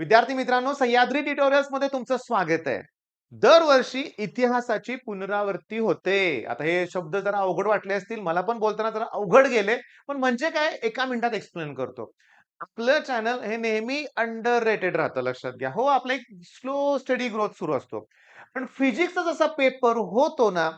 विद्यार्थी मित्रांनो, सह्याद्री ट्युटोरियल्स मध्ये तुमचं स्वागत आहे. दरवर्षी इतिहासाची पुनरावृत्ती होते. आता हे शब्द जरा अवघड वाटले असतील, मला पण बोलताना जरा अवघड गेले, पण म्हणजे काय एका मिनिटात एक्सप्लेन करतो. आपलं चॅनल हे नेहमी अंडररेटेड राहतं, लक्षात घ्या. हो, आपला एक स्लो स्टडी ग्रोथ सुरू असतो. पण फिजिक्सचा जसा पेपर होतो ना,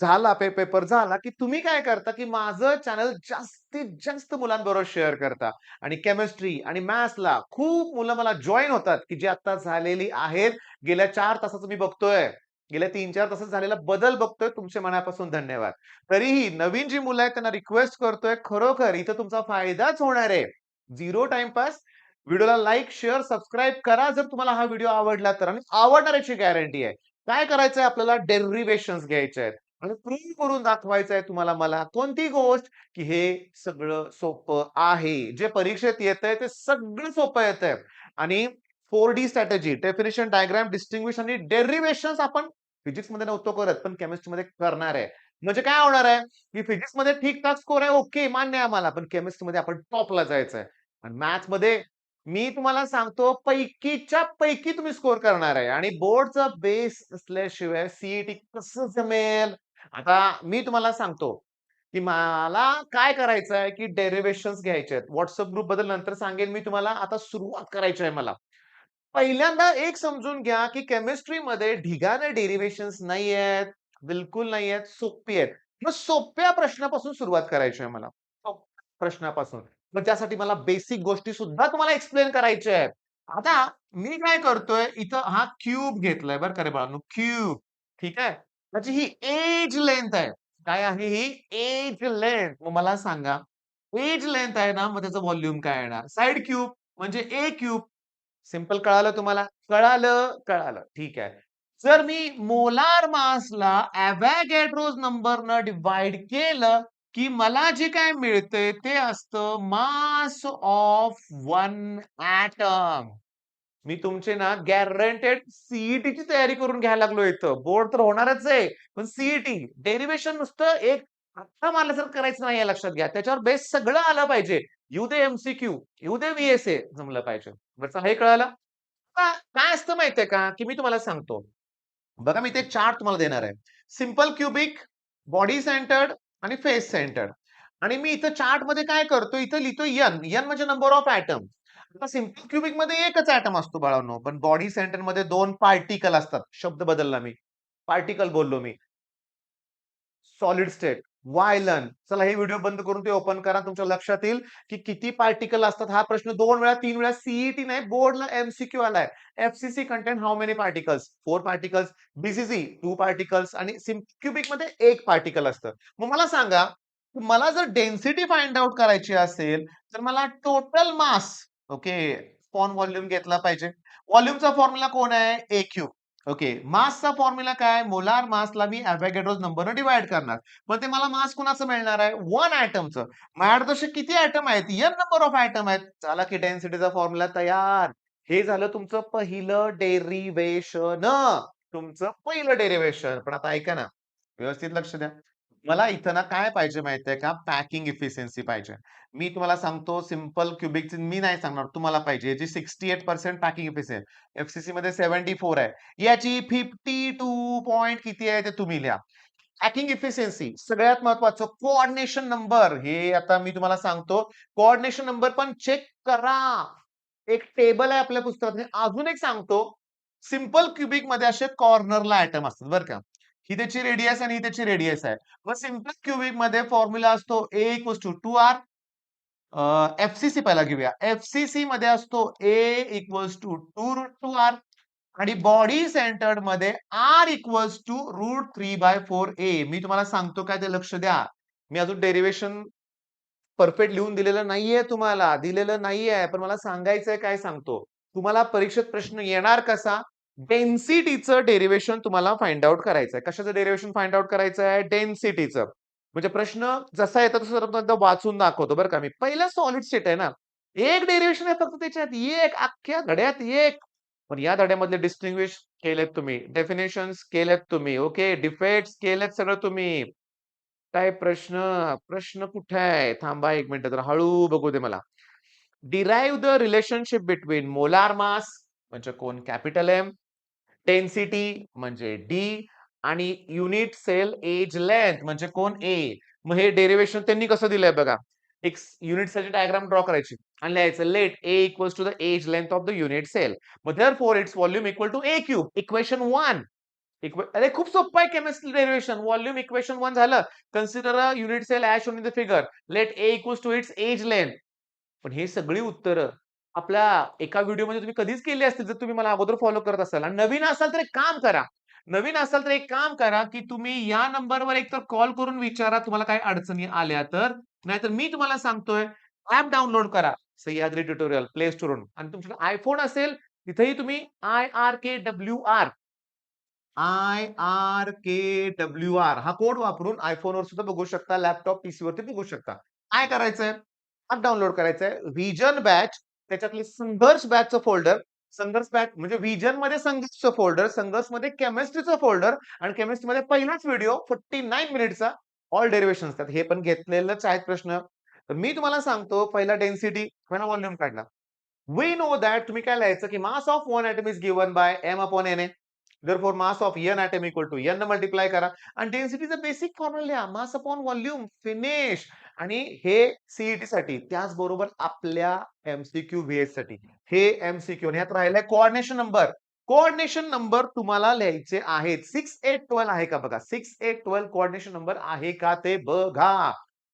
झाला पेपर झाला, की तुम्ही काय करता, की माझं चॅनल जास्तीत जास्त मुलांबरोबर शेअर करता. आणि केमिस्ट्री आणि मॅथ्सला खूप मुलं मला जॉइन होतात, की जी आता झालेली आहेत. गेल्या 4 तासाचं मी बघतोय. गेल्या 3-4 तासात झालेला बदल बघतोय. तुमचे मनापासून धन्यवाद. तरीही नवीन जी मुलं आहेत त्यांना रिक्वेस्ट करतोय, खरोखर इथं तुमचा फायदाच होणार आहे. Zero timepass. व्हिडिओला लाईक, शेअर, सबस्क्राईब करा जर तुम्हाला हा व्हिडिओ आवडला तर. आणि आवडणार याची गॅरंटी आहे. काय करायचंय आपल्याला? डेरिव्हेशन्स घ्यायचे आहेत आणि प्रूव्ह करून दाखवायचं आहे तुम्हाला मला. कोणती गोष्ट? की हे सगळं सोपं आहे. जे परीक्षेत येतंय ते सगळं सोपं येतंय. आणि 4D strategy, definition, diagram, distinguish आणि डेरिव्हेशन्स आपण फिजिक्समध्ये नव्हतो करत, पण केमिस्ट्रीमध्ये करणार आहे. म्हणजे काय होणार आहे, की फिजिक्समध्ये ठीक-ठाक स्कोर आहे, ओके, मान्य आहे आम्हाला. पण केमिस्ट्रीमध्ये आपण टॉपला जायचंय. आणि मॅथ्समध्ये मी तुम्हाला सांगतो पैकीच्या पैकी तुम्ही स्कोर करणार आहे. आणि बोर्डचा बेस असल्याशिवाय सीईटी कसं जमेल? आता मी तुम्हाला सांगतो, की मला काय करायचंय, की डेरिव्हेशन्स घ्यायचे आहेत. WhatsApp ग्रुपबद्दल नंतर सांगेन मी तुम्हाला. आता सुरुवात करायची आहे मला. पहिल्यांदा एक समजून घ्या, की केमिस्ट्रीमध्ये ढिगाने डेरिव्हेशन्स नाहीयेत, बिलकुल नाहीयेत, सोपी आहेत. मग सोप्या प्रश्नापासून सुरुवात करायची आहे मला. सोप्या प्रश्नापासून. मग त्यासाठी मला बेसिक गोष्टी सुद्धा तुम्हाला एक्सप्लेन करायच्या आहेत. आता मी काय करतोय, इथं हा क्यूब घेतलाय बरं का रे बाळांनो, क्यूब. ठीक आहे? त्याची ही एज लेंथ आहे. काय आहे ही? Age length. मग मला सांगा, एज लेंथ आहे ना, मग त्याचं व्हॉल्यूम काय येणार? साइड क्यूब म्हणजे ए क्यूब. सिंपल कळालं तुम्हाला? कळालं? कळालं. ठीक आहे. जर मी मोलार मासला अवोगॅड्रोज नंबरनं डिव्हाईड केलं, की मला जे काय मिळतंय ते असतं मास ऑफ वन एटम. मी तुमचे ना गॅरंटेड सीईटीची तयारी करून घ्यायला लागलो इथं. बोर्ड तर होणारच आहे. पण सीईटी डेरिव्हेशन नुसतं एक आत्ता मारल्यासारखं करायचं नाहीये, लक्षात घ्या. त्याच्यावर बेस सगळं आलं पाहिजे. येऊ दे एमसीक्यू, येऊ दे व्हीएसए, जमलं पाहिजे. बरं हे कळालं? आता काय असतं माहितीये का, की मी तुम्हाला सांगतो. बघा मी ते चार्ट तुम्हाला देणार आहे. सिंपल क्युबिक, बॉडी सेंटर्ड आणि फेस सेंटर्ड. आणि मी इथं चार्टमध्ये काय करतो, इथं लिहितो एन. एन म्हणजे नंबर ऑफ ॲटम. आता सिंपल क्युबिक मध्ये एकच ॲटम असतो बाळांनो, पण बॉडी सेंटर मध्ये 2 पार्टिकल असतात. शब्द बदलला मी. पार्टिकल बोललो मी. Solid state, व्हायलन. चला हे व्हिडिओ बंद करून ते ओपन करा. तुमच्या लक्षात येईल, की किती पार्टिकल असतात. हा प्रश्न 2 वेळा, 3 वेळा सीईटी नाही, बोर्डला एमसीक्यू आलाय. FCC content how many particles? 4 particles. BCC 2 particles आणि क्युबिक मध्ये 1 पार्टिकल असतं. मग मला सांगा, मला जर डेन्सिटी फाइंड आउट करायची असेल, तर मला total mass, okay, spawn volume घेतला पाहिजे. व्हॉल्यूमचा फॉर्म्युला कोण आहे? ए क्यूब. ओके. मासचा फॉर्म्युला काय? मोलार मासला मी अवोगॅड्रोज नंबरने डिव्हाईड करणार. मग ते मला मास कुणाचं मिळणार आहे? 1 एटमचं. माझ्याकडे तसे किती एटम आहेत? एन नंबर ऑफ एटम आहेत. चला की डेन्सिटीचा फॉर्म्युला तयार. हे झालं तुमचं पहिलं डेरिव्हेशन. तुमचं पहिलं डेरिव्हेशन. पण आता ऐका ना, व्यवस्थित लक्ष द्या. मला इथं ना काय पाहिजे माहितीये का? पॅकिंग इफिशियन्सी पाहिजे. मी तुम्हाला सांगतो सिंपल क्युबिकची मी नाही सांगणार, तुम्हाला पाहिजे. जी 68% पॅकिंग इफिशियन्सी. एफसीसी मध्ये 74 आहे. याची 52 पॉइंट किती आहे ते तुम्ही लिहा. हॅकिंग इफिशियन्सी सगळ्यात महत्वाचं कोऑर्डिनेशन नंबर. हे आता मी तुम्हाला सांगतो. कोऑर्डिनेशन नंबर पण चेक करा. एक टेबल आहे आपल्या पुस्तकात. मी अजून एक सांगतो. सिंपल क्युबिक मध्ये असे कॉर्नरला आयटम असतात बरं का. ही त्याची रेडियस आणि ही त्याची रेडियस आहे. मग सिंपल क्युबिक मध्ये फॉर्म्युला असतो A equals to 2R. FCC पहिला घेऊया. एफसीसी मध्ये असतो A इक्वल्स टू 2√2R. आणि बॉडी सेंटर्ड मध्ये R इक्वल्स टू √3/4A. मी तुम्हाला सांगतो काय ते लक्ष द्या. मी अजून डेरिव्हेशन परफेक्ट लिहून दिलेलं नाहीये तुम्हाला. दिलेलं नाहीये. पण मला सांगायचंय काय सांगतो. तुम्हाला परीक्षेत प्रश्न येणार कसा? डेन्सिटीचं डेरिव्हेशन तुम्हाला फाइंड आउट करायचंय. कशाचं डेरिव्हेशन फाइंड आउट करायचंय? डेन्सिटीचं. म्हणजे प्रश्न जसा येतो तसं एकदा वाचून दाखवतो बरं का मी. पहिलं सॉलिड स्टेट आहे ना. एक डेरिव्हेशन आहे फक्त त्याच्यात. एक अख्ख्या धड्यात एक. पण या धड्यामधले डिस्टिंग्विश केलेत तुम्ही. डेफिनेशन्स केलेत तुम्ही. ओके. डिफेक्ट्स केलेत सगळं तुम्ही. काय प्रश्न? प्रश्न कुठे आहे? थांबा 1 मिनिट जरा हळू बघू दे मला. Derive the relationship between molar मास म्हणजे कोण कॅपिटल एम, डेन्सिटी म्हणजे डी आणि युनिट सेल एज लेंथ म्हणजे कोण ए. मग हे डेरिवेशन त्यांनी कसं दिलंय बघा. एक युनिट सेलची डायग्राम ड्रॉ करायची आणि लिहायचं let a equals to the edge length of the unit cell. मग therefore its volume equal to a cube. Equation 1. अरे खूप सोपं आहे केमिस्ट्री डेरिवेशन. व्हॉल्यूम इक्वेशन 1 झालं. Consider a unit cell as shown in the figure. Let a equals to its edge length. पण हे सगळी उत्तरं आपल्या एका व्हिडिओमध्ये तुम्ही कधीच केली असतील जर तुम्ही मला अगोदर फॉलो करत असाल. आणि नवीन असाल तर एक काम करा. नवीन असाल तर एक काम करा, की तुम्ही या नंबरवर एकतर कॉल करून विचारा तुम्हाला काही अडचणी आल्या तर. नाहीतर मी तुम्हाला सांगतोय ॲप डाउनलोड करा. सह्याद्री ट्युटोरियल प्ले स्टोरवरून आणि तुमच्याकडे आयफोन असेल तिथेही तुम्ही IRKWR IRKWR हा कोड वापरून आयफोनवर सुद्धा बघू शकता, लॅपटॉप, पीसीवरती बघू शकता. काय करायचंय? ॲप डाउनलोड करायचंय. व्हिजन बॅच त्याच्यातले संघर्ष बॅचचं फोल्डर, संघर्ष बॅच म्हणजे व्हिजनमध्ये संघर्षचं फोल्डर, संघर्षमध्ये केमिस्ट्रीचं फोल्डर आणि केमिस्ट्रीमध्ये पहिलाच व्हिडिओ 49 मिनिटचा ऑल डेरिव्हेशन्स त्यात हे पण घेतलेलंच आहेत प्रश्न. तर मी तुम्हाला सांगतो पहिला डेन्सिटी, पहिला व्हॉल्यूम काढला. वी नो दॅट तुम्ही काय लिहायचं की mass of one atom is given by m upon na. Therefore mass of n atom equal to n multiply करा आणि डेन्सिटीचा बेसिक फॉर्म्युला लिहा मास अपॉन व्हॉल्यूम फिनिश. आणि हे सीईटी साठी त्याचबरोबर आपल्या एमसीक्यू व्हीएस साठी हे एमसीक्यू आणि ह्यात राहिलाय कोऑर्डिनेशन नंबर. कोऑर्डिनेशन नंबर तुम्हाला लिहायचे आहेत 6812 आहे का बघा. 6812 कोऑर्डिनेशन नंबर आहे का ते बघा.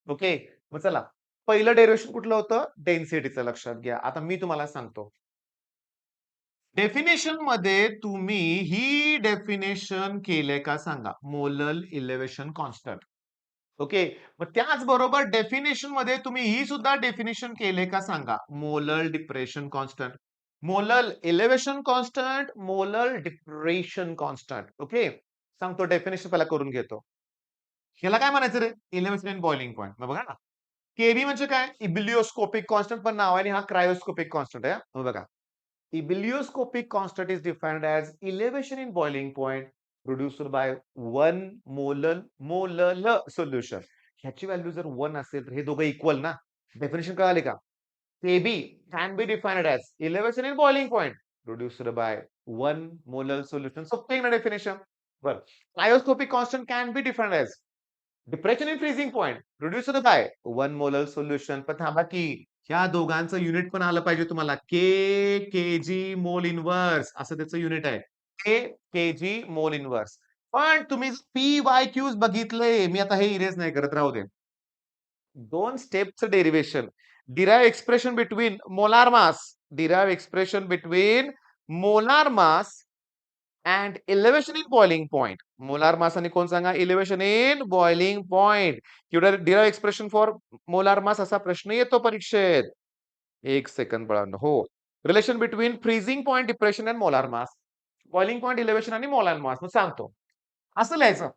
ओके. मग चला पहिलं डेरिव्हेशन कुठलं होतं डेन्सिटीचं लक्षात घ्या. आता मी तुम्हाला सांगतो डेफिनेशन मध्ये तुम्ही ही डेफिनेशन केले का सांगा. Molal elevation constant. ओके. मग त्याचबरोबर डेफिनेशन मध्ये तुम्ही ही सुद्धा डेफिनेशन केले का सांगा. Molal depression constant, molal elevation constant, molal depression constant. Okay. सांगतो डेफिनेशन पहिला करून घेतो. ह्याला काय म्हणायचं रे इलेव्हेशन इन बॉइलिंग पॉईंट. मग बघा ना केबी म्हणजे काय इबिलिओस्कोपिक कॉन्स्टंट पण नावाने हा क्रायोस्कोपिक कॉन्स्टंट आहे. मग बघा Ebullioscopic constant is defined as elevation in boiling point produced by 1 molar solution. ह्याची व्हॅल्यू जर 1 असेल तर हे दोघं इक्वल ना. डेफिनेशन कळाली का. Kb can be defined as elevation in boiling point produced by 1 molar solution. सोपं आहे ना डेफिनेशन. बरं. Cryoscopic constant can be defined as depression in freezing point produced by 1 molar solution. पण थांबा की ह्या दोघांचं युनिट पण आलं पाहिजे तुम्हाला. केजी मोल इनव्हर्स असं त्याचं युनिट आहे. केजी मोल इनव्हर्स. पण तुम्ही पी वाय क्यूज बघितले. मी आता हे इरेज नाही करत राहू दे. दोन स्टेपचं derivation. Derive expression between molar mass, derive expression between molar mass and elevation in boiling point. Molar mass आणि कोण सांगा इलेव्हेशन इन बॉइलिंग पॉइंट किंवा derive expression for molar mass असा प्रश्न येतो परीक्षेत. एक सेकंड बाळांनो. हो. Relation between freezing point depression and molar mass, boiling point elevation आणि मोलार मास. मग सांगतो असं लिहायचं.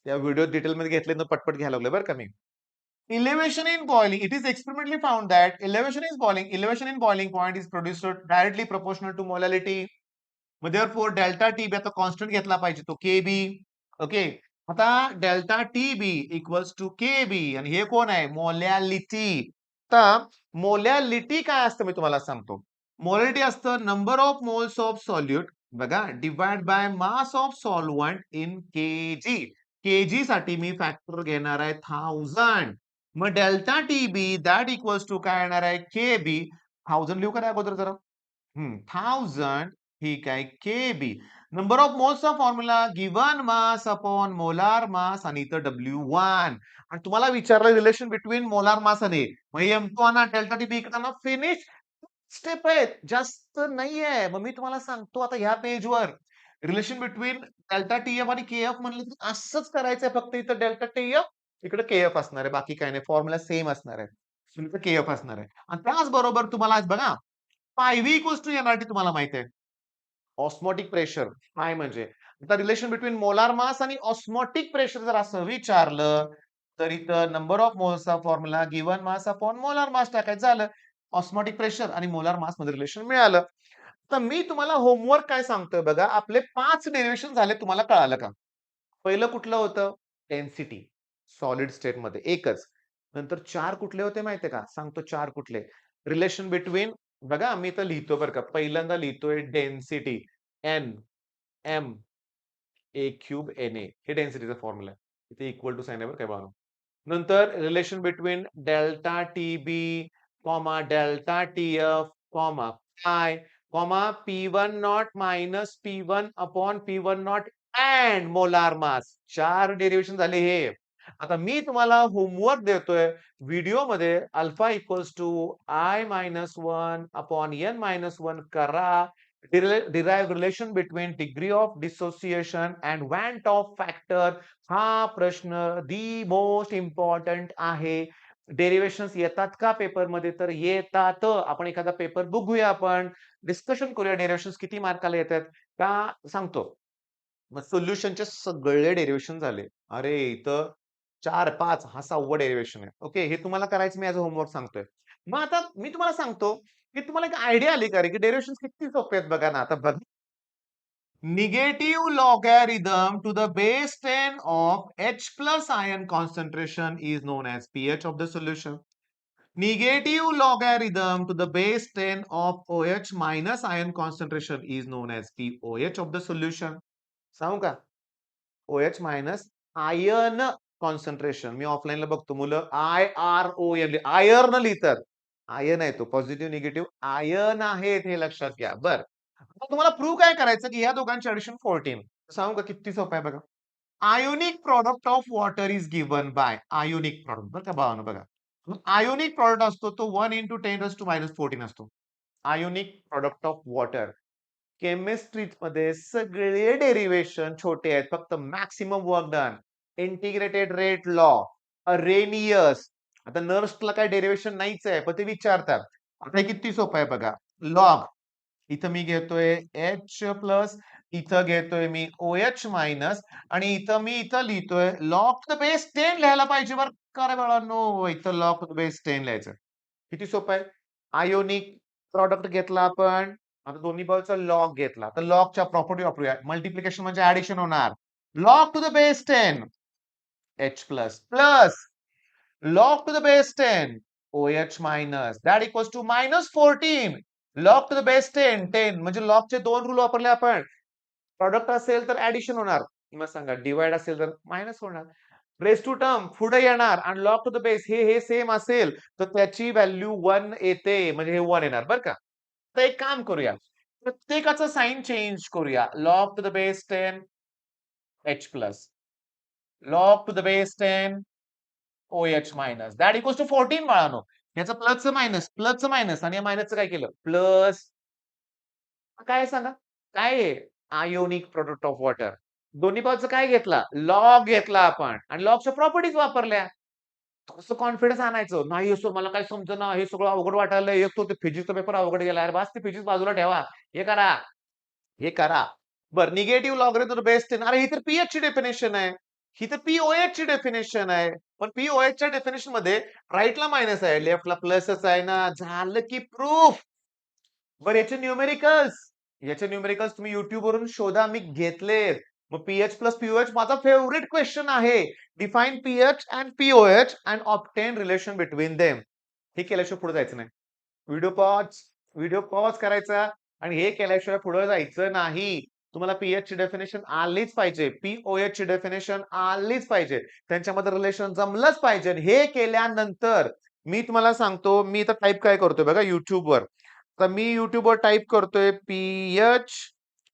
त्या व्हिडिओ डिटेलमध्ये घेतले ना पटपट घ्यायला लागले बरं का मी. Elevation in boiling, it is experimentally found that elevation in boiling point is produced directly proportional to molality. Therefore delta T B आता कॉन्स्टंट घेतला पाहिजे तो के बी. ओके. आता delta T B equals to K B आणि हे कोण आहे molality. आता मोलॅलिटी काय असतं मी तुम्हाला सांगतो. मोलॅलिटी असतं number of moles of solute बघा divide by mass of solvent in K. K G मी फॅक्टर घेणार आहे 1000. मग delta T B that equals to काय येणार आहे के बी. 1000 लिहू का अगोदर जरा. 1000 ठीक आहे केबी. नंबर ऑफ मोल्सचा formula given mass upon molar mass आणि इथं W1. आणि तुम्हाला विचारलं रिलेशन बिटवीन मोलार मास आणि मग M2 आणि डेल्टा टी बी इकडे फिनिश स्टेप आहेत जास्त नाहीये. मग मी तुम्हाला सांगतो आता ह्या पेजवर रिलेशन बिटवीन डेल्टा टीएफ आणि केएफ म्हणलं तर असंच करायचंय. फक्त इथं डेल्टा टीएफ इकडे केएफ असणार आहे. बाकी काय नाही फॉर्म्युला सेम असणार आहे. इथं केएफ असणार आहे. आणि त्याचबरोबर तुम्हाला आज बघा पायव्ही इक्वल्स टू एनआरटी तुम्हाला माहिती आहे. ऑस्मोटिक प्रेशर काय म्हणजे आता रिलेशन बिटवीन मोलार मास आणि ऑस्मोटिक प्रेशर जर असं विचारलं तर इथं नंबर ऑफ मोल्सचा formula given mass upon molar mass टाकायचं झालं. ऑस्मोटिक प्रेशर आणि मोलार मास मध्ये रिलेशन मिळालं. तर मी तुम्हाला होमवर्क काय सांगतोय बघा आपले 5 डेरिव्हेशन झाले तुम्हाला कळालं का. पहिलं कुठलं होतं डेन्सिटी सॉलिड स्टेट मध्ये एकच. नंतर 4 कुठले होते माहितीये का सांगतो 4 कुठले. रिलेशन बिटवीन बघा मी इथं लिहितो बरं का. पहिल्यांदा लिहितोय density n, m, a cube n a हे डेन्सिटीचा फॉर्म्युला आहे. इथे इक्वल टू साइन आहे बरं का बाळांनो. नंतर relation between delta TB, comma delta TF, comma pi, comma P1 not minus P1 upon P1 not and molar mass. 4 derivation झाले हे. आता मी तुम्हाला होमवर्क देतोय. व्हिडिओमध्ये alpha equals to I minus 1 upon N minus 1 करा. derive relation between degree of dissociation and want of factor. हा प्रश्न दी मोस्ट इम्पॉर्टंट आहे. डेरिव्हेशन्स येतात का पेपरमध्ये? तर येतात. आपण एखादा पेपर बघूया, आपण डिस्कशन करूया डेरिव्हेशन्स किती मार्काला येतात का सांगतो. मग सोल्युशनचे सगळे डेरिव्हेशन झाले. अरे इथं 4-5 हा 6वा डेरिव्हेशन आहे. ओके, हे तुम्हाला करायचं मी ॲज अ होमवर्क सांगतोय. मग आता मी तुम्हाला सांगतो, की तुम्हाला एक आयडिया आली का रे, की डेरिव्हेशन्स किती सोपे आहेत बघा ना. आता बघा, negative logarithm to the base 10 of H plus ion concentration is known as pH of the solution. Negative logarithm to the base 10 of OH minus ion concentration is known as pOH of the solution. सांगू का? OH minus iron concentration. मी ऑफलाईनला बघतो मुलं IRON iron लिहितात. Iron आहे तो positive negative iron आहेत हे लक्षात घ्या. बरं. मग तुम्हाला प्रूव्ह काय करायचं की या दोघांची ऍडिशन 14. सांगू का किती सोपं आहे बघा. Ionic product of water is given by ionic product बरं का भावानं बघा. आयोनिक प्रॉडक्ट असतो तो 1 into 10⁻⁻14 असतो. Ionic product of water. Chemistry मध्ये सगळे डेरिव्हेशन छोटे आहेत. फक्त maximum work done. Integrated rate law, Arrhenius. आता नर्सला काय डेरिव्हेशन नाहीच आहे, पण ते विचारतात. आता हे किती सोपं आहे बघा. लॉग इथं मी घेतोय एच प्लस, इथं घेतोय मी OH मायनस आणि इथं लिहितोय लॉग टू द बेस 10 लिहायला पाहिजे बरं का रे बाळांनो. इथं लॉग टू द बेस 10 लिहायचं. किती सोपं आहे. आयोनिक प्रॉडक्ट घेतला आपण. आता दोन्ही बाजूचा लॉग घेतला तर लॉगच्या प्रॉपर्टी वापरूया. मल्टिप्लिकेशन म्हणजे ऍडिशन होणार. Log to the base 10 H plus plus log to the base 10 OH minus that equals to minus 14 log to the base 10 10 म्हणजे log चे दोन रूल वापरले आपण. प्रॉडक्ट असेल तर ऍडिशन होणार. मग सांगा डिवाइड असेल तर मायनस होणार. रेस टू टर्म पुढे येणार आणि लॉग टू द बेस हे सेम असेल तर त्याची व्हॅल्यू 1 येते म्हणजे हे 1 येणार बरं का. तर एक काम करूया. प्रत्येकाचं साइन चेंज करूया. Log to the base 10 H plus log to the base 10 OH minus that equals to 14 बाळानो. याचं प्लसचं मायनस आणि या मायनसचं काय केलं प्लस. काय सांगा काय आहे आयोनिक प्रोडक्ट ऑफ वॉटर. दोन्ही बाजूचं काय घेतला लॉग घेतला आपण आणि लॉगच्या प्रॉपर्टीज वापरल्या. कसं कॉन्फिडन्स आणायचं नाही असं मला काय समजना हे सगळं अवघड वाटायला एक तो फिजिक्सचा पेपर अवघड गेला अरे बस ते फिजिक्स बाजूला ठेवा. हे करा हे करा. बरं निगेटिव्ह लॉगरिथम बेस्ट अरे ही तर पीएच ची डेफिनेशन आहे. ही तर पीओएच ची डेफिनेशन आहे. पण पीओएच च्या डेफिनेशन मध्ये राईटला मायनस आहे लेफ्टला प्लसच आहे ना. झालं की प्रूफ. बरं याचे न्यूमेरिकल्स तुम्ही युट्यूब वरून शोधा मी घेतलेत. मग पीएच प्लस पीओएच माझा फेवरेट क्वेश्चन आहे. Define pH and pOH and obtain relation between them. हे केल्याशिवाय पुढे जायचं नाही. व्हिडिओ पॉज करायचा आणि हे केल्याशिवाय पुढे जायचं नाही. तुम्हाला पीएच ची डेफिनेशन आलीच पाहिजे. पीओएच ची डेफिनेशन आलीच पाहिजे. त्यांच्यामध्ये रिलेशन जमलंच पाहिजे. हे केल्यानंतर मी तुम्हाला सांगतो मी इथं टाईप काय करतोय बघा युट्यूबवर. तर मी युट्यूबवर टाईप करतोय पीएच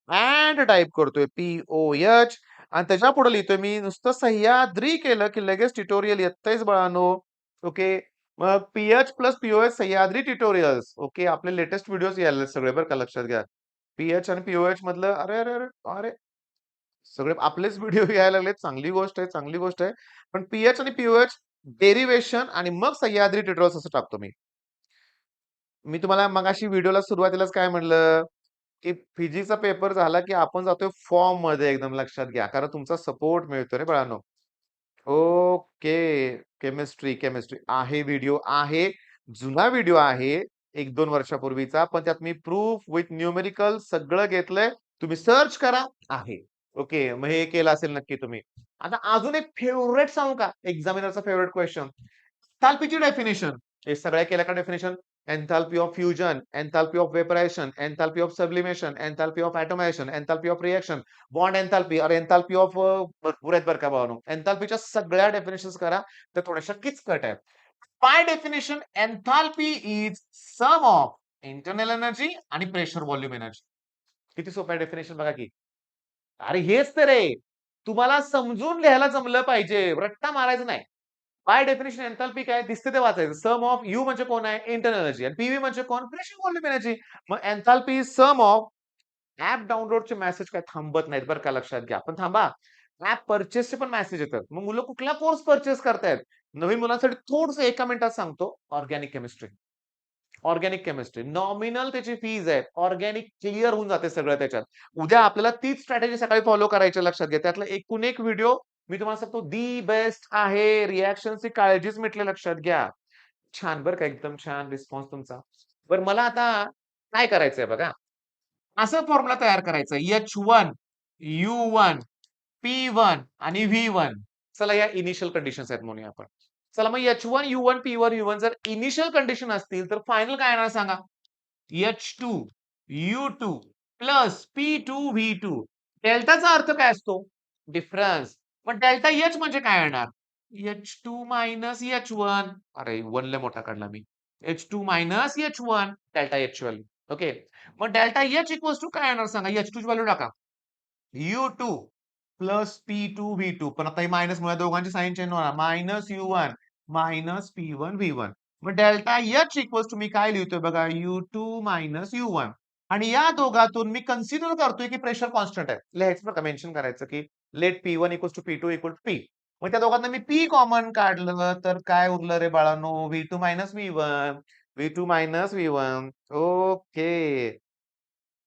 अँड टाईप करतोय पीओएच आणि त्याच्या पुढे लिहितोय मी नुसतं सह्याद्री केलं की लगेच ट्युटोरियल येतंयच बाळानो. ओके मग pH plus pOH Sahyadri tutorials. Okay आपले लेटेस्ट व्हिडिओज यायला सगळे बरं का लक्षात घ्या. पीएच आणि पीओएच मधलं अरे अरे अरे अरे सगळे आपलेच व्हिडिओ यायला लागले. चांगली गोष्ट आहे चांगली गोष्ट आहे. पण पीएच आणि पीओएच डेरिव्हेशन आणि मग सह्याद्री ट्युटोरियल्स असं टाकतो मी. मी तुम्हाला मगाशी व्हिडिओला सुरुवातीलाच काय म्हणलं की फिजिक्सचा पेपर झाला की आपण जातोय फॉर्म मध्ये एकदम लक्षात घ्या. कारण तुमचा सपोर्ट मिळतो रे बाळांनो. ओके. केमिस्ट्री आहे व्हिडिओ आहे. जुना व्हिडिओ आहे 1-2 वर्षापूर्वीचा. पण त्यात मी प्रूफ विथ न्यूमेरिकल सगळं घेतलंय. तुम्ही सर्च करा आहे. ओके. मग हे केलं असेल नक्की तुम्ही. आता अजून एक फेवरेट सांगू का? एक्झामिनरचा फेवरेट क्वेश्चन. एंथाल्पीची डेफिनेशन. हे सगळ्या केल्या का definition? enthalpy of fusion, enthalpy of vaporization, enthalpy of sublimation, enthalpy of atomization, enthalpy of reaction, bond enthalpy or enthalpy of भरपूर आहेत बरं का भावानो. एन्थाल्पीच्या सगळ्या डेफिनेशन्स करा तर थोड्याशा किचकट आहेत. By definition enthalpy is sum of internal energy आणि प्रेशर व्हॉल्यूम एनर्जी. किती सोपं आहे डेफिनेशन बघा की. अरे हेच तर आहे. तुम्हाला समजून लिहायला जमलं पाहिजे. रट्टा मारायचा नाही. बाय डेफिनेशन एन्थाल्पी काय दिसते ते वाचायचं. सम ऑफ यू म्हणजे कोण आहे? इंटरनल एनर्जी आणि पीव्ही म्हणजे कोण? Pressure volume energy. मग enthalpy is sum of app डाउनलोडचे मेसेज काय थांबत नाहीत बरं का लक्षात घ्या. पण थांबा, ॲप परचेसचे पण मेसेज येतात. मग मुलं कुठला कोर्स परचेस करतायत? नवीन मुलांसाठी थोडंसं एका मिनिटात सांगतो. Organic chemistry. Organic chemistry. Nominal त्याची फीज आहे. ऑर्गॅनिक क्लिअर होऊन जाते सगळं त्याच्यात. उद्या आपल्याला तीच स्ट्रॅटेजी सकाळी फॉलो करायची लक्षात घ्या. त्यातला एकूण एक व्हिडिओ मी तुम्हाला सांगतो दी बेस्ट आहे. रिएक्शनची काळजीच मिटली लक्षात घ्या. छान बरं का एकदम छान रिस्पॉन्स तुमचा. बरं मला आता काय करायचंय बघा. असं फॉर्म्युला तयार करायचा H1, U1, P1 आणि V1. चला या इनिशियल कंडिशन्स आहेत म्हणूया आपण. चला मग H1, U1, P1, V1 जर इनिशियल कंडिशन असतील तर फायनल काय येणार सांगा? H2, U2 plus P2, V2. डेल्टाचा अर्थ काय असतो? डिफरन्स. मग डेल्टा H म्हणजे काय येणार? H2 minus H1. अरे 1 लय मोठा काढला मी. H2 minus H1 delta H value. Okay. मग डेल्टा H इक्वल्स टू काय येणार सांगा? H2 ची व्हॅल्यू टाका. U2 प्लस P2 V2 पण आता ही मायनस मुळे दोघांची साइन चेंज होणार. Minus U1 minus P1 V1. मग डेल्टा H इक्वल्स टू मी काय लिहितोय बघा U2 मायनस U1 आणि या दोघातून मी कन्सिडर करतोय की प्रेशर कॉन्स्टंट आहे. लिहायचं बघा मेन्शन करायचं की let P1 equals to P2 equal to P. मग त्या दोघांना मी P कॉमन काढलं तर काय उरलं रे बाळांनो V2 minus V1 V2 minus V1. Okay.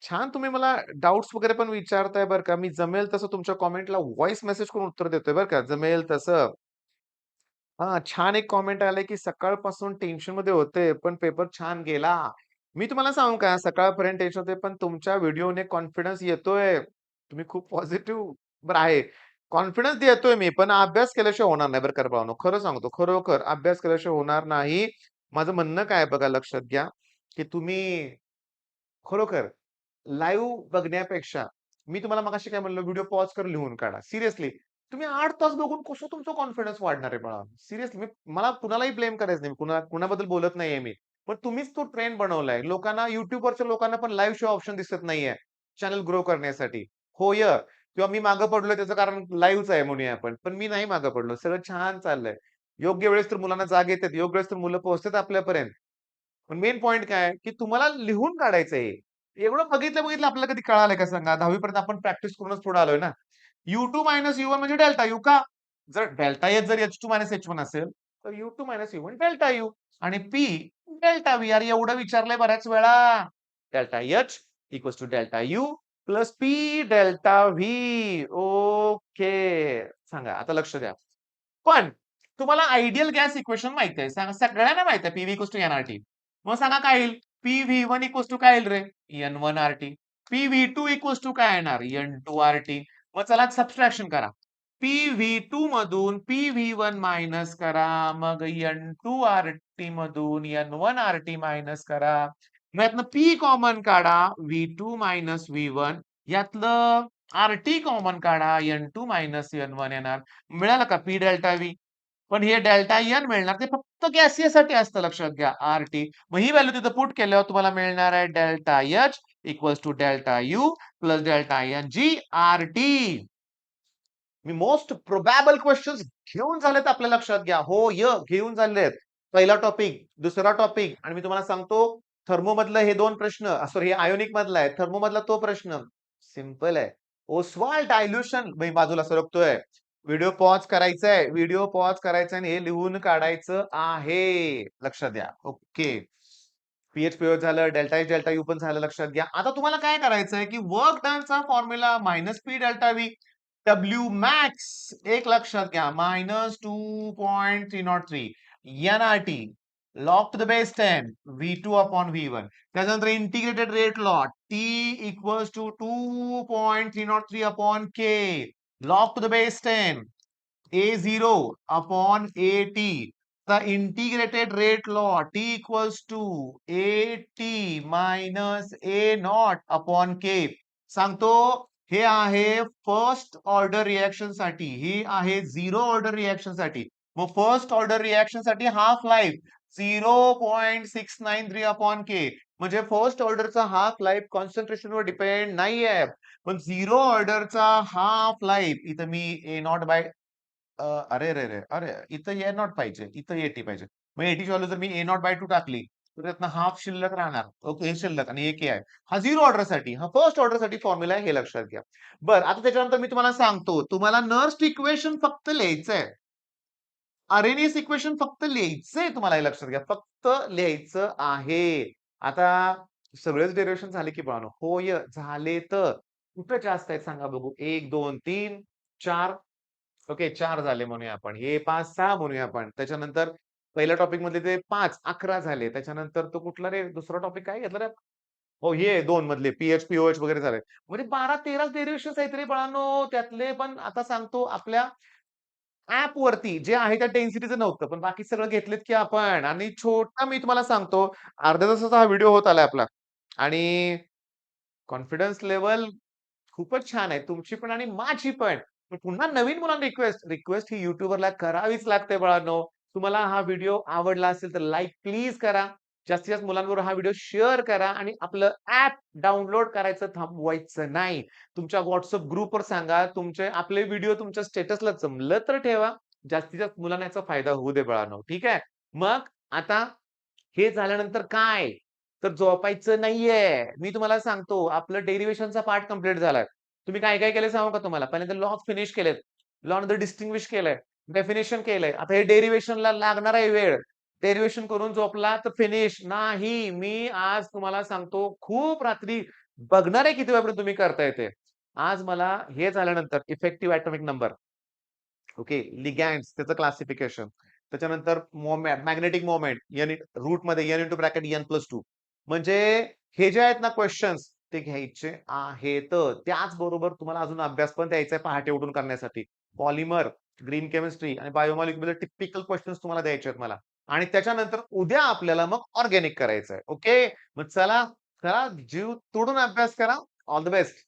छान तुम्ही मला डाउट्स वगैरे पण विचारताय बरं का. मी जमेल तसं तुमच्या कमेंटला व्हॉइस मेसेज करून उत्तर देतोय बरं का. जमेल तसं. हां, छान एक कमेंट आलंय, की सकाळपासून टेन्शनमध्ये होते, पण पेपर छान गेला. मी तुम्हाला सांगू का सकाळपर्यंत टेन्शन होते, पण तुमच्या व्हिडिओने कॉन्फिडन्स येतोय. तुम्ही खूप पॉझिटिव्ह बरं आहे. कॉन्फिडन्स देतोय मी, पण अभ्यास केल्याशिवाय होणार नाही बरं का भावानो. खरं सांगतो, खरोखर अभ्यास केल्याशिवाय होणार नाही. माझं म्हणणं काय आहे बघा लक्षात घ्या, की तुम्ही खरोखर लाईव्ह बघण्यापेक्षा मी तुम्हाला मगाशी काय म्हणलं व्हिडिओ पॉज करून लिहून काढा. सिरियसली तुम्ही 8 तास बघून कसं तुमचा कॉन्फिडन्स वाढणार आहे बाळा? सिरियसली मी मला कुणालाही ब्लेम करायचं नाही. कुणाबद्दल बोलत नाहीये मी. पण तुम्हीच तो ट्रेंड बनवलाय. लोकांना YouTubeवरच्या लोकांना पण लाईव्ह शिवाय ऑप्शन दिसत नाहीये. चॅनल ग्रो करण्यासाठी. होय किंवा मी मागे पडलोय त्याचं कारण लाईव्हच आहे म्हणूया आपण. पण मी नाही मागे पडलो. सगळं छान चाललंय. योग्य वेळेस तर मुलांना जाग येते. योग्य वेळेस तर मुलं पोहोचतात आपल्यापर्यंत. पण मेन पॉइंट काय आहे, की तुम्हाला लिहून काढायचं आहे. एवढं बघितलं आपल्याला कधी कळालंय का सांगा? 10वी पर्यंत आपण प्रॅक्टिस करूनच पुढे आलोय ना. U2 मायनस U1 म्हणजे डेल्टा U का? जर डेल्टा H जर H2 मायनस H1 असेल, तर U2 minus U1 delta U आणि P डेल्टा V. अरे एवढं विचारलंय बऱ्याच वेळा. Delta H equals to delta U plus P delta V. Okay. सांगा आता लक्ष द्या. पण तुम्हाला आयडियल गॅस इक्वेशन माहिती आहे. सांगा सगळ्यांना माहिती आहे पीव्ही इक्वल्स टू एनआरटी. मग सांगा काय येईल? पीव्ही1 इक्वल्स टू काय येईल रे? N1RT. पीव्ही2 इक्वल्स टू काय येणार? N2RT. मग चला सबट्रॅक्शन करा. पीव्ही2 मधून पीव्ही1 मायनस करा. मग N2RT मधून N1RT मायनस करा. मग यातनं P कॉमन काढा. V2 मायनस V1 यातलं RT कॉमन काढा. N2 मायनस N1 येणार. मिळालं का P डेल्टा V? पण हे डेल्टा एन मिळणार ते फक्त गॅसियसाठी असतं लक्षात घ्या आरटी. मग ही व्हॅल्यू तिथं पुट केल्यावर तुम्हाला मिळणार आहे delta H equals to delta U plus delta n g R T. मी मोस्ट प्रोबॅबल क्वेश्चन घेऊन झालेत आपल्या लक्षात घ्या. हो घेऊन झालेत. पहिला टॉपिक, दुसरा टॉपिक आणि मी तुम्हाला सांगतो थर्मो मधलं हे 2 प्रश्न सॉरी हे आयोनिक मधला आहे. थर्मो मधला तो प्रश्न सिंपल आहे. ओस्वाल्ड डायल्युशन मी बाजूला सरकतोय. व्हिडिओ पॉज करायचा आहे. व्हिडिओ पॉज करायचा आणि हे लिहून काढायचं आहे. लक्षात द्या. ओके. पीएच पीओ झालं, डेल्टा एच डेल्टा यू पण झालं लक्षात घ्या. आता तुम्हाला काय करायचं आहे की वर्क डनचा formula minus P delta V W max एक लक्षात घ्या -2.303 NRT log to the base 10 V2 अपॉन V1 त्याच्यानंतर integrated rate law T equals to 2.303 अपॉन K log to the base 10 A0 अपॉन AT आता integrated rate law T equals to A T minus A not upon K. सांगतो हे आहे first order reaction साठी, ही आहे झिरो ऑर्डर रिएक्शन साठी. मग फर्स्ट ऑर्डर रिएक्शन साठी हाफ लाईफ 0.693 अपॉन के. म्हणजे फर्स्ट ऑर्डरचा हाफ लाईफ कॉन्सन्ट्रेशन वर डिपेंड नाहीये. पण झिरो ऑर्डरचा हाफ लाईफ इथं मी ए नॉट बाय अरे रे रे अरे इथं ए नॉट पाहिजे, इथं एटी पाहिजे. मग एटीची व्हॅल्यू जर मी ए नॉट बाय 2 टाकली तर त्यातनं हाफ शिल्लक राहणार. ओके, हे शिल्लक आणि एक आहे. हा झिरो ऑर्डर साठी, हा फर्स्ट ऑर्डर साठी फॉर्म्युला आहे, हे लक्षात घ्या. बरं, आता त्याच्यानंतर मी तुम्हाला सांगतो, तुम्हाला नर्स्ट इक्वेशन फक्त लिहायचंय. आरएनएस इक्वेशन फक्त लिहायचंय तुम्हाला, हे लक्षात घ्या. फक्त लिहायचं आहे. आता सगळेच डेरिव्हेशन झाले की बाळांनो? होय, झाले तर. कुठं जास्त आहेत सांगा बघू? 1, 2, 3, 4. ओके, 4 झाले म्हणूया आपण. हे 5, 6 म्हणूया आपण. त्याच्यानंतर पहिल्या टॉपिक मधले ते 5, 11 झाले. त्याच्यानंतर तो कुठला रे दुसरा टॉपिक काय घेतला रे? हो, हे 2 मधले पी-एच, पी-ओ-एच वगैरे झाले. म्हणजे 12-13 डेरिव्हेशन्स आहेत रे बाळांनो. त्यातले पण आता सांगतो आपल्या ॲप वरती जे आहे त्या डेन्सिटीचं नव्हतं. पण बाकी सगळं घेतलेत की आपण. आणि छोटा मी तुम्हाला सांगतो, अर्ध्या तासाचा हा व्हिडिओ होत आलाय आपला. आणि कॉन्फिडन्स लेव्हल खूपच छान आहे. तुमची पण आणि माझी पण. पण पुन्हा नवीन मुलांना रिक्वेस्ट, रिक्वेस्ट ही YouTuberला करावीच लागते बाळांनो. तुम्हाला हा व्हिडिओ आवडला असेल तर लाईक प्लीज करा. जास्तीत जास्त मुलांबरोबर हा व्हिडिओ शेअर करा आणि आपलं ॲप डाउनलोड करायचं थांबवायचं नाही. तुमच्या WhatsApp ग्रुपवर सांगा. तुमचे आपले व्हिडिओ तुमच्या स्टेटसला जमलं तर ठेवा. जास्तीत जास्त मुलांना याचा फायदा होऊ दे बाळांनो. ठीक आहे? मग आता हे झाल्यानंतर काय? तर झोपायचं नाहीये. मी तुम्हाला सांगतो आपलं डेरिव्हेशनचा पार्ट कंप्लीट झालाय. तुम्ही काय-काय केलंय सांगू का तुम्हाला? पहिल्यांदा लॉज फिनिश केलेत. लॉ नंतर डिस्टिंग्विश केलंय. डेफिनिशन केलंय. आता हे डेरिव्हेशनला लागणार आहे वेळ. डेरिव्हेशन करून झोपला तर फिनिश. नाही. मी आज तुम्हाला सांगतो खूप रात्री बघणार आहे किती वेळापर्यंत तुम्ही करताय ते. आज मला हे झाल्यानंतर effective atomic number, okay, ligands त्याचं क्लासिफिकेशन. त्याच्यानंतर मॅग्नेटिक मोमेंट रूटमध्ये N into bracket N plus 2. म्हणजे हे जे आहेत ना क्वेश्चन्स ते घ्यायचे आहेत. त्याचबरोबर तुम्हाला अजून अभ्यास पण द्यायचा आहे पहाटे उठून करण्यासाठी. पॉलिमर, ग्रीन केमिस्ट्री आणि बायोमॉलिक्युलर टिपिकल क्वेश्चन्स तुम्हाला द्यायचे आहेत मला. आणि त्याच्यानंतर उद्या आपल्याला मग ऑर्गॅनिक करायचं आहे. ओके. मग चला, चला जीव तोडून अभ्यास करा. All the best.